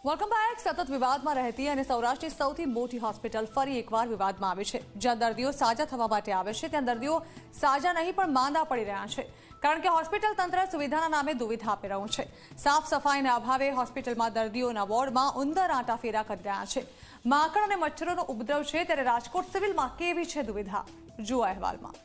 Welcome back. સતત વિવાદમાં રહેતી અને સૌરાષ્ટ્રની સૌથી મોટી હોસ્પિટલ ફરી એકવાર વિવાદમાં આવી છે। જ્યાં દર્દીઓ સાજા થવા માટે આવે છે ત્યાં દર્દીઓ સાજા નહીં પણ માંદા પડી રહ્યા છે, કારણ કે હોસ્પિટલ તંત્ર સુવિધાના નામે દુવિધા આપી રહ્યું છે। સાફ સફાઈના અભાવે હોસ્પિટલમાં દર્દીઓના વોર્ડમાં ઉંદર આંટાફેરા કરી રહ્યા છે। માંકડ અને મચ્છરોનો ઉપદ્રવ છે, ત્યારે રાજકોટ સિવિલમાં કેવી છે દુવિધા, જુઓ અહેવાલમાં।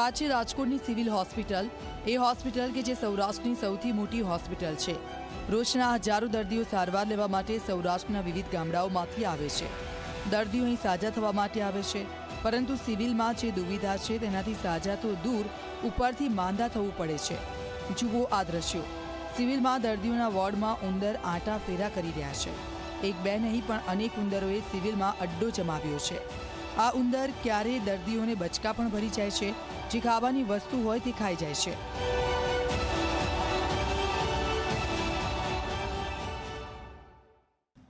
આ છે રાજકોટની સિવિલ હોસ્પિટલ। એ હોસ્પિટલ કે જે સૌરાષ્ટ્રની સૌથી મોટી હોસ્પિટલ છે। રોજના હજારો દર્દીઓ સારવાર લેવા માટે સૌરાષ્ટ્રના વિવિધ ગામડાઓમાંથી આવે છે। દર્દીઓ અહીં સાજા થવા માટે આવે છે, પરંતુ સિવિલમાં જે દુવિધા છે તેનાથી સાજા તો દૂર, ઉપરથી માંદા થવું પડે છે। જુઓ આ દ્રશ્યો। સિવિલમાં દર્દીઓના વોર્ડમાં ઉંદર આંટા ફેરા કરી રહ્યા છે। એક બે નહીં પણ અનેક ઉંદરોએ સિવિલમાં અડ્ડો જમાવ્યો છે। આ ઉંદર ક્યારેય દર્દીઓને બચકા પણ ભરી જાય છે, જે ખાવાની વસ્તુ હોય તે ખાઈ જાય છે।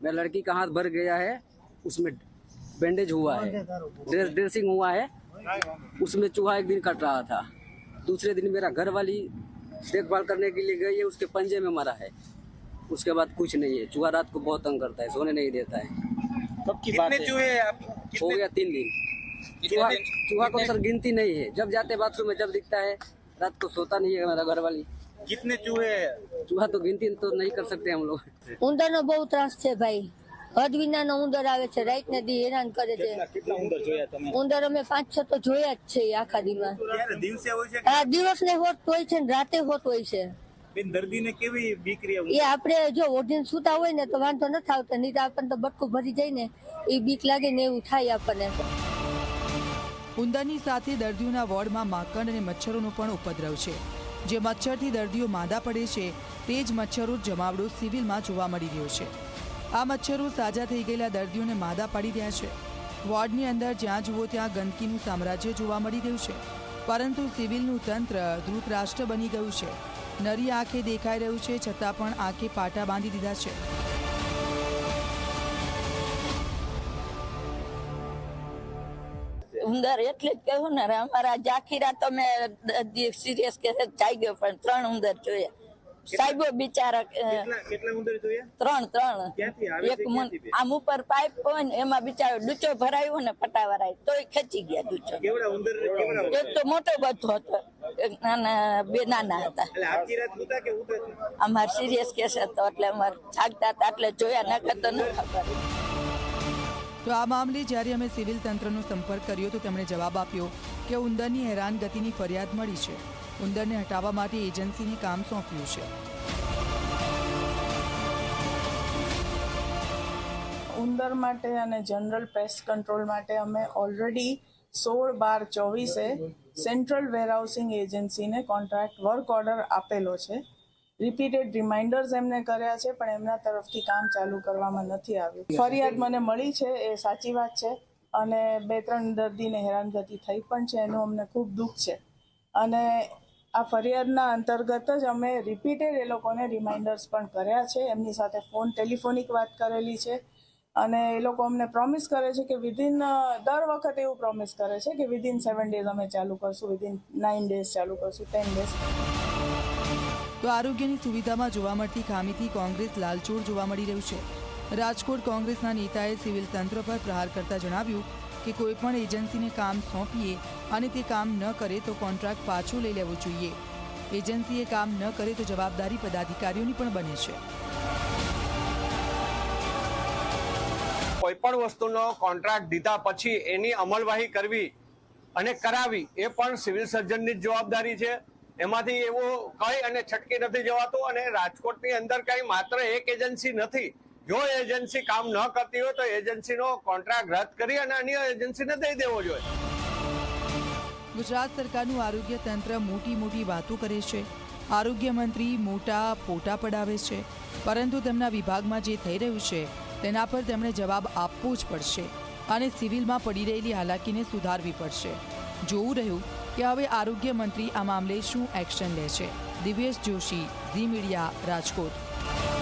मेरा लड़की का हाथ भर गया है, उसमें बैंडेज हुआ है, ड्रेसिंग हुआ है, उसमें चूहा एक दिन कट रहा था। दूसरे दिन मेरा घर वाली देखभाल करने के लिए गई है, उसके पंजे में मरा है। उसके बाद कुछ नहीं है। चूहा रात को बहुत तंग करता है, सोने नहीं देता है। कब की बात है? चूहे हो गया 3 दिन। चूहा को सर गिनती नहीं है। जब जाते बाथरूम में जब दिखता है, रात को सोता नहीं है मेरा घर वाली। कितने चूहे हैं? चूहा तो गिनती तो नहीं कर सकते हम लोग। ઉંદરનો બહુ ત્રાસ છે ભાઈ। હદ વિનાનો ઉંદર આવે છે, રાત ને દી હેરાન કરે છે। કેટલા ઉંદર જોયા તમે? ઉંદર અમે 5-6 તો જોયા જ છે આખા દીમાં। ક્યારે દિવસે હોય છે? આ દિવસને હોત હોય છે ને રાતે હોત હોય છે। બેન દર્દીને કેવી બીક રહે? એ આપણે જો ઓઢીને સૂતા હોય ને તો વાંધો નથી આવતો, નહીં તો આપણને તો બટકું ભરી જાય ને એ બીક લાગે ને એવું થાય આપણને। ઉંદરની સાથે દર્દીઓના વોર્ડમાં માંકડ અને મચ્છરોનો પણ ઉપદ્રવ છે। જે મચ્છરથી દર્દીઓ માંદા પડે છે, તે જ મચ્છરો જમાવડો સિવિલમાં જોવા મળી રહ્યો છે। આ મચ્છરો સાજા થઈ ગયેલા દર્દીઓને માંદા પાડી રહ્યા છે। વોર્ડની અંદર જ્યાં જુઓ ત્યાં ગંદકીનું સામ્રાજ્ય જોવા મળી રહ્યું છે, પરંતુ સિવિલનું તંત્ર ધૃતરાષ્ટ્ર બની ગયું છે। નરી આંખે દેખાઈ રહ્યું છે, છતાં પણ આંખે પાટા બાંધી દીધા છે। ઉંદર એટલે જ કહ્યું ને, અમારા જાખીરા તો મેં સિરિયસ કે ચાઈ ગયો, પણ 3 ઉંદર જોયા સાહેબો બિચારા। કેટલા ઉંદર જોયા? 3 ક્યાંથી આવે છે? એક આમ ઉપર પાઇપ હોય ને એમાં બિચારો ડૂચો ભરાયો ને પટાવાળા તોય ખેંચી ગયા ડૂચો। કેવડા ઉંદર? એક તો મોટો બધો હતો, એક નાના, 2 નાના હતા। એટલે આખી રાત ઉતા કે ઉતા? અમાર સિરિયસ કેસ હતો એટલે અમારે જાગતા હતા એટલે જોયા, નકર તો ન ખબર। તો આ મામલે જ્યારે અમે સિવિલ તંત્રનો સંપર્ક કર્યો તો તેમણે જવાબ આપ્યો કે ઉંદરની હેરાનગતિની ફરિયાદ મળી છે। ઉંદરને હટાવવા માટે એજન્સીને કામ સોંપ્યું છે। ઉંદર માટે અને જનરલ પેસ્ટ કંટ્રોલ માટે અમે ઓલરેડી 16/12/24 સેન્ટ્રલ વેરહાઉસિંગ એજન્સીને કોન્ટ્રાક્ટ વર્ક ઓર્ડર આપેલો છે। રિપીટેડ રિમાઇન્ડર્સ એમને કર્યા છે, પણ એમના તરફથી કામ ચાલુ કરવામાં નથી આવ્યું। ફરિયાદ મને મળી છે, એ સાચી વાત છે, અને 2-3 દર્દીને હેરાનગતિ થઈ પણ છે, એનું અમને ખૂબ દુઃખ છે। અને આ ફરિયાદના અંતર્ગત જ અમે રિપીટેડ એ લોકોને રિમાઇન્ડર્સ પણ કર્યા છે, એમની સાથે ટેલિફોનિક વાત કરેલી છે, અને એ લોકો અમને પ્રોમિસ કરે છે કે દર વખતે એવું પ્રોમિસ કરે છે કે વિધિન 7 ડેઝ અમે ચાલુ કરશું, વિધિન 9 ડેઝ ચાલુ કરશું, 10 ડેઝ। તો આરોગ્યની સુવિધામાં જોવા મળતી ખામીથી કોંગ્રેસ લાલચોળ જોવા મળી રહ્યું છે। રાજકોટ કોંગ્રેસના નેતાએ સિવિલ તંત્ર પર પ્રહાર કરતા જણાવ્યું કે કોઈપણ એજન્સીને કામ સોંપીએ અને તે કામ ન કરે તો કોન્ટ્રાક્ટ પાછો લઈ લેવો જોઈએ। એજન્સીએ કામ ન કરે તો જવાબદારી પદાધિકારીઓની પણ બને છે। કોઈ પણ વસ્તુનો કોન્ટ્રાક્ટ દીધા પછી એની અમલવાહી કરવી અને કરાવી એ પણ સિવિલ સર્જનની જ જવાબદારી છે। એમાંથી એવું કઈ અને છટકી નથી જવાતું। અને રાજકોટની અંદર કઈ માત્ર એક એજન્સી નથી જો એજન્સી કામ ન કરતી હોય તો એજન્સીનો કોન્ટ્રાક્ટ રદ કરી અને અન્ય એજન્સીને દઈ દેવો જોઈએ. ગુજરાત સરકારનું આરોગ્ય તંત્ર મોટી વાતો કરે છે. આરોગ્ય મંત્રી મોટા ફોટા પડાવે છે, પરંતુ તેમના વિભાગમાં જે થઈ રહ્યું છે તેના પર તેમણે જવાબ આપવો જ પડશે અને સિવિલમાં પડી રહેલી હાલાકીને સુધારવી પડશે. જોવું રહ્યું કે હવે આરોગ્ય મંત્રી આ મામલે શું એક્શન લે છે. દિવ્યેશ જોશી, ઝી મીડિયા, રાજકોટ.